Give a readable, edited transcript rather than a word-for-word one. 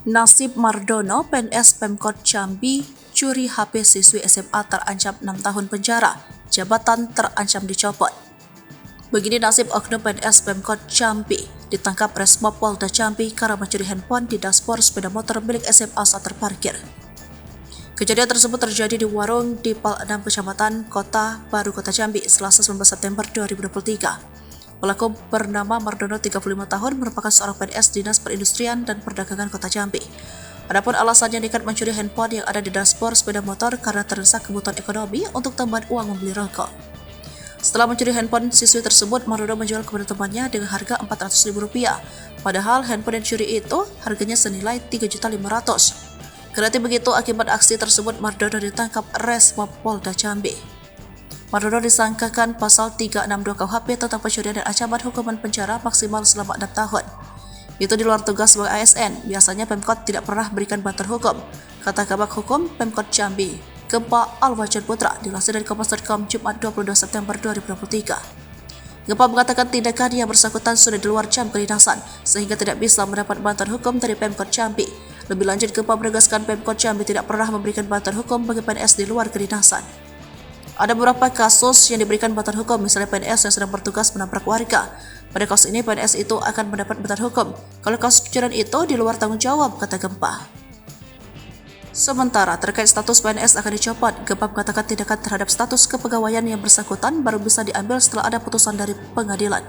Nasib Mardono, PNS Pemkot Jambi, curi HP siswi SMA terancam 6 tahun penjara, jabatan terancam dicopot. Begini nasib oknum PNS Pemkot Jambi, ditangkap Resmob Polda Jambi karena mencuri handphone di dashboard sepeda motor milik SMA saat terparkir. Kejadian tersebut terjadi di warung di Pal 6 Kecamatan Kota Baru Kota Jambi, Selasa 19 September 2023. Pelaku bernama Mardono, 35 tahun, merupakan seorang PNS Dinas Perindustrian dan Perdagangan Kota Jambi. Adapun alasannya nekat mencuri handphone yang ada di dashboard sepeda motor karena terdesak kebutuhan ekonomi untuk tambahan uang membeli rokok. Setelah mencuri handphone siswi tersebut, Mardono menjual kepada temannya dengan harga Rp400.000. Padahal handphone yang dicuri itu harganya senilai Rp3.500.000. Kendati begitu, akibat aksi tersebut Mardono ditangkap Resmob Polda Jambi. Mardono disangkakan pasal 362 KUHP tentang pencurian dan ancaman hukuman penjara maksimal selama 6 tahun. Itu di luar tugas sebagai ASN, biasanya Pemkot tidak pernah berikan bantuan hukum, kata Kabag Hukum Pemkot Jambi, Gempa Alwajan Putra, dilansir dari Kompas.com Jumat 22 September 2023. Gempa mengatakan tindakan yang bersangkutan sudah di luar jam kedinasan, sehingga tidak bisa mendapat bantuan hukum dari Pemkot Jambi. Lebih lanjut, Gempa menegaskan Pemkot Jambi tidak pernah memberikan bantuan hukum bagi PNS di luar kedinasan. Ada beberapa kasus yang diberikan bantuan hukum, misalnya PNS yang sedang bertugas menabrak warga. Pada kasus ini, PNS itu akan mendapat bantuan hukum. Kalau kasus pencurian itu di luar tanggung jawab, kata Gempa. Sementara terkait status PNS akan dicopot, Gempa mengatakan tindakan terhadap status kepegawaian yang bersangkutan baru bisa diambil setelah ada putusan dari pengadilan.